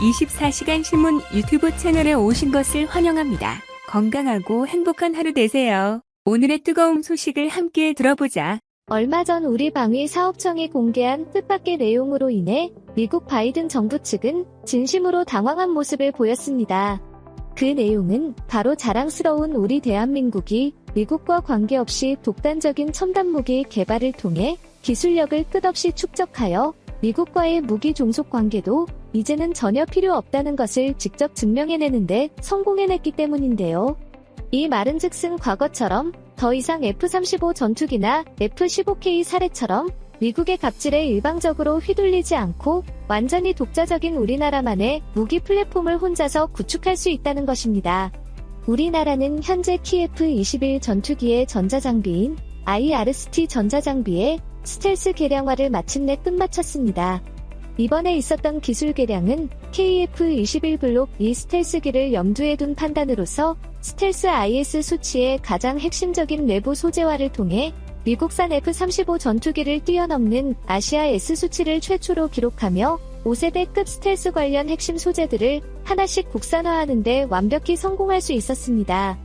24시간 신문 유튜브 채널에 오신 것을 환영합니다. 건강하고 행복한 하루 되세요. 오늘의 뜨거운 소식을 함께 들어보자. 얼마 전 우리 방위 사업청이 공개한 뜻밖의 내용으로 인해 미국 바이든 정부 측은 진심으로 당황한 모습을 보였습니다. 그 내용은 바로 자랑스러운 우리 대한민국이 미국과 관계없이 독단적인 첨단 무기 개발을 통해 기술력을 끝없이 축적하여 미국과의 무기 종속 관계도 이제는 전혀 필요 없다는 것을 직접 증명해내는데 성공해냈기 때문인데요. 이 말은즉슨 과거처럼 더 이상 F-35 전투기나 F-15K 사례처럼 미국의 갑질에 일방적으로 휘둘리지 않고 완전히 독자적인 우리나라만의 무기 플랫폼을 혼자서 구축할 수 있다는 것입니다. 우리나라는 현재 KF-21 전투기의 전자장비인 IRST 전자장비의 스텔스 개량화를 마침내 끝마쳤습니다. 이번에 있었던 기술 개량은 KF-21 블록 2 스텔스기를 염두에 둔 판단으로서 스텔스 IS 수치의 가장 핵심적인 내부 소재화를 통해 미국산 F-35 전투기를 뛰어넘는 아시아 S 수치를 최초로 기록하며 5세대급 스텔스 관련 핵심 소재들을 하나씩 국산화하는 데 완벽히 성공할 수 있었습니다.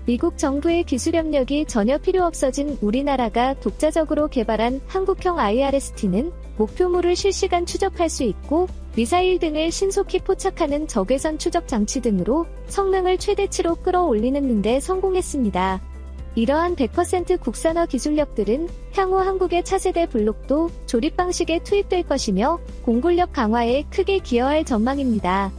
미국 정부의 기술 협력이 전혀 필요 없어진 우리나라가 독자적으로 개발한 한국형 IRST는 목표물을 실시간 추적할 수 있고 미사일 등을 신속히 포착하는 적외선 추적 장치 등으로 성능을 최대치로 끌어올리는 데 성공했습니다. 이러한 100% 국산화 기술력들은 향후 한국의 차세대 블록도 조립 방식에 투입될 것이며 공군력 강화에 크게 기여할 전망입니다.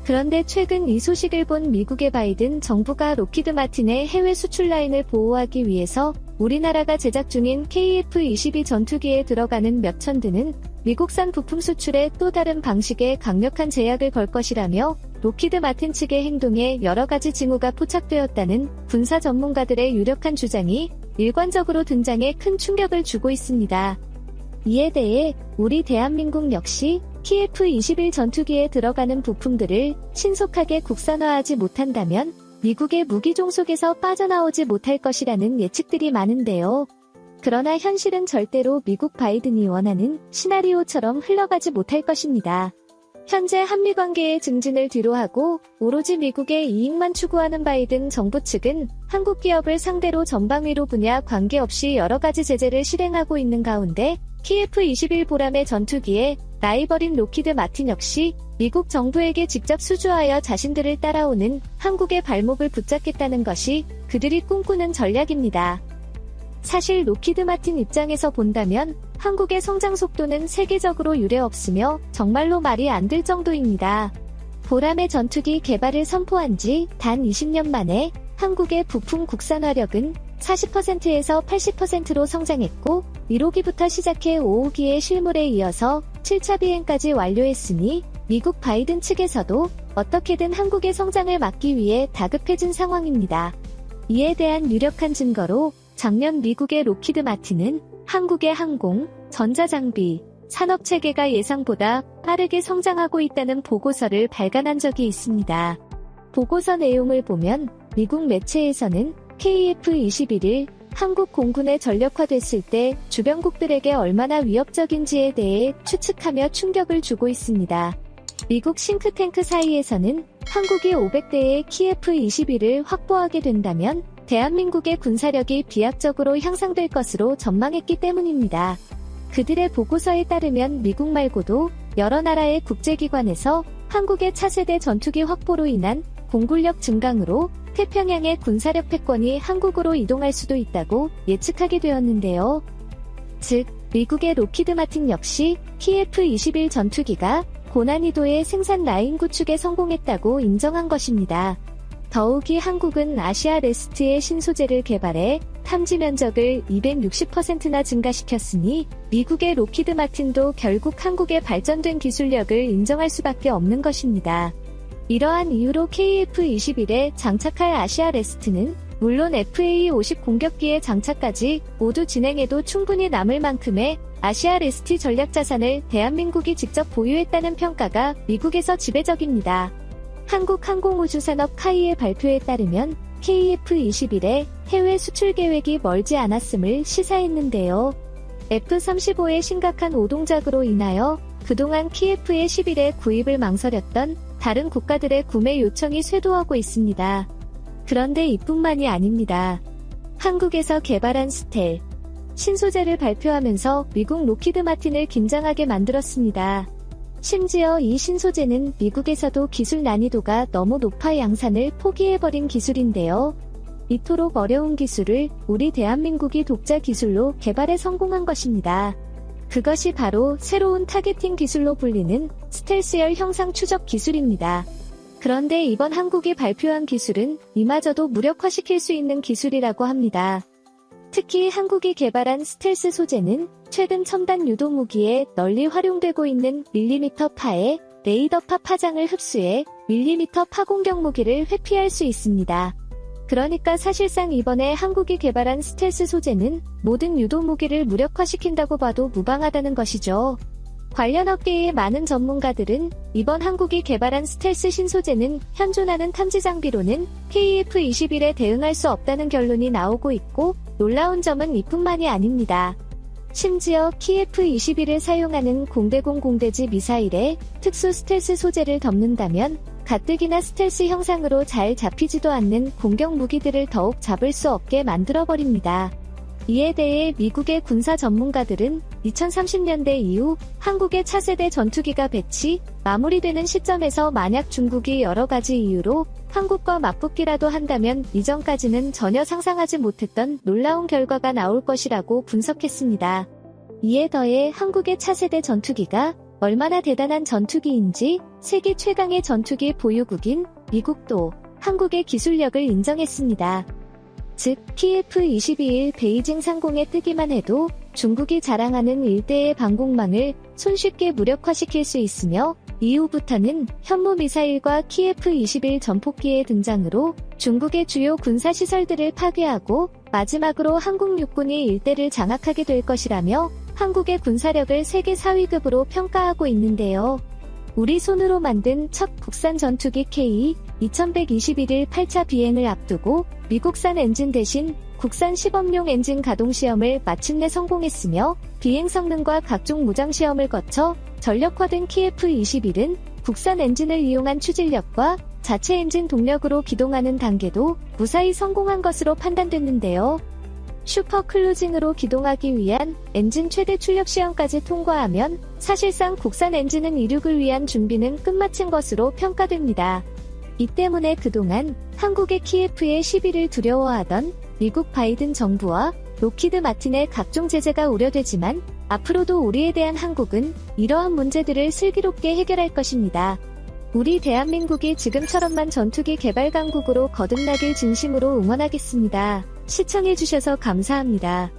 그런데 최근 이 소식을 본 미국의 바이든 정부가 록히드 마틴의 해외 수출 라인을 보호하기 위해서 우리나라가 제작 중인 KF-22 전투기에 들어가는 몇천 대는 미국산 부품 수출에 또 다른 방식의 강력한 제약을 걸 것이라며 록히드 마틴 측의 행동에 여러 가지 징후가 포착되었다는 군사 전문가들의 유력한 주장이 일관적으로 등장해 큰 충격을 주고 있습니다. 이에 대해 우리 대한민국 역시 KF-21 전투기에 들어가는 부품들을 신속하게 국산화하지 못한다면 미국의 무기 종속에서 빠져나오지 못할 것이라는 예측들이 많은데요. 그러나 현실은 절대로 미국 바이든이 원하는 시나리오처럼 흘러가지 못할 것입니다. 현재 한미 관계의 증진을 뒤로하고 오로지 미국의 이익만 추구하는 바이든 정부 측은 한국 기업을 상대로 전방위로 분야 관계없이 여러 가지 제재를 실행하고 있는 가운데 KF-21 보람의 전투기에 라이벌인 록히드 마틴 역시 미국 정부에게 직접 수주하여 자신들을 따라오는 한국의 발목을 붙잡겠다는 것이 그들이 꿈꾸는 전략입니다. 사실 록히드 마틴 입장에서 본다면 한국의 성장 속도는 세계적으로 유례없으며 정말로 말이 안 될 정도입니다. 보람의 전투기 개발을 선포한 지 단 20년 만에 한국의 부품 국산화력은 40%에서 80%로 성장했고 1호기부터 시작해 5호기의 실물에 이어서 7차 비행까지 완료했으니 미국 바이든 측에서도 어떻게든 한국의 성장을 막기 위해 다급해진 상황입니다. 이에 대한 유력한 증거로 작년 미국의 록히드 마틴은 한국의 항공, 전자장비, 산업체계가 예상보다 빠르게 성장하고 있다는 보고서를 발간한 적이 있습니다. 보고서 내용을 보면 미국 매체에서는 KF-21을 한국 공군에 전력화됐을 때 주변국들에게 얼마나 위협적인지에 대해 추측하며 충격을 주고 있습니다. 미국 싱크탱크 사이에서는 한국이 500대의 KF-21을 확보하게 된다면 대한민국의 군사력이 비약적으로 향상될 것으로 전망했기 때문입니다. 그들의 보고서에 따르면 미국 말고도 여러 나라의 국제기관에서 한국의 차세대 전투기 확보로 인한 공군력 증강으로 태평양의 군사력 패권이 한국으로 이동할 수도 있다고 예측하게 되었는데요. 즉, 미국의 록히드 마틴 역시 KF-21 전투기가 고난이도의 생산 라인 구축에 성공했다고 인정한 것입니다. 더욱이 한국은 아시아 레스트의 신소재를 개발해 탐지 면적을 260%나 증가시켰으니 미국의 록히드 마틴도 결국 한국의 발전된 기술력을 인정할 수밖에 없는 것입니다. 이러한 이유로 KF-21에 장착할 아시아 레스트는 물론 FA-50 공격기의 장착까지 모두 진행해도 충분히 남을 만큼의 아시아 레스트 전략 자산을 대한민국이 직접 보유했다는 평가가 미국에서 지배적입니다. 한국항공우주산업 카이의 발표에 따르면 KF-21의 해외 수출 계획이 멀지 않았음을 시사했는데요. F-35의 심각한 오동작으로 인하여 그동안 키예프의 10일에 구입을 망설였던 다른 국가들의 구매 요청이 쇄도하고 있습니다. 그런데 이뿐만이 아닙니다. 한국에서 개발한 스텔 신소재를 발표하면서 미국 로키드 마틴을 긴장하게 만들었습니다. 심지어 이 신소재는 미국에서도 기술 난이도가 너무 높아 양산을 포기해버린 기술인데요. 이토록 어려운 기술을 우리 대한민국이 독자 기술로 개발에 성공한 것입니다. 그것이 바로 새로운 타겟팅 기술로 불리는 스텔스열 형상 추적 기술입니다. 그런데 이번 한국이 발표한 기술은 이마저도 무력화시킬 수 있는 기술이라고 합니다. 특히 한국이 개발한 스텔스 소재는 최근 첨단 유도 무기에 널리 활용되고 있는 밀리미터 파의 레이더파 파장을 흡수해 밀리미터 파 공격 무기를 회피할 수 있습니다. 그러니까 사실상 이번에 한국이 개발한 스텔스 소재는 모든 유도 무기를 무력화시킨다고 봐도 무방하다는 것이죠. 관련 업계의 많은 전문가들은 이번 한국이 개발한 스텔스 신소재는 현존하는 탐지 장비로는 KF-21에 대응할 수 없다는 결론이 나오고 있고, 놀라운 점은 이뿐만이 아닙니다. 심지어 KF-21을 사용하는 공대공 공대지 미사일에 특수 스텔스 소재를 덮는다면 가뜩이나 스텔스 형상으로 잘 잡히지도 않는 공격 무기들을 더욱 잡을 수 없게 만들어버립니다. 이에 대해 미국의 군사 전문가들은 2030년대 이후 한국의 차세대 전투기가 배치, 마무리되는 시점에서 만약 중국이 여러 가지 이유로 한국과 맞붙기라도 한다면 이전까지는 전혀 상상하지 못했던 놀라운 결과가 나올 것이라고 분석했습니다. 이에 더해 한국의 차세대 전투기가 얼마나 대단한 전투기인지 세계 최강의 전투기 보유국인 미국도 한국의 기술력을 인정했습니다. 즉, KF-22일 베이징 상공에 뜨기만 해도 중국이 자랑하는 일대의 방공망을 손쉽게 무력화시킬 수 있으며 이후부터는 현무미사일과 KF-21 전폭기의 등장으로 중국의 주요 군사시설들을 파괴하고 마지막으로 한국 육군이 일대를 장악하게 될 것이라며 한국의 군사력을 세계 4위급으로 평가하고 있는데요. 우리 손으로 만든 첫 국산 전투기 K2121일 8차 비행을 앞두고 미국산 엔진 대신 국산 시범용 엔진 가동 시험을 마침내 성공했으며 비행 성능과 각종 무장 시험을 거쳐 전력화된 KF-21은 국산 엔진을 이용한 추진력과 자체 엔진 동력으로 기동하는 단계도 무사히 성공한 것으로 판단됐는데요. 슈퍼 클루징으로 기동하기 위한 엔진 최대 출력 시험까지 통과하면 사실상 국산 엔진은 이륙을 위한 준비는 끝마친 것으로 평가됩니다. 이 때문에 그동안 한국의 키예프의 시비를 두려워하던 미국 바이든 정부와 로키드 마틴의 각종 제재가 우려되지만 앞으로도 우리에 대한 한국은 이러한 문제들을 슬기롭게 해결할 것입니다. 우리 대한민국이 지금처럼만 전투기 개발 강국으로 거듭나길 진심으로 응원하겠습니다. 시청해주셔서 감사합니다.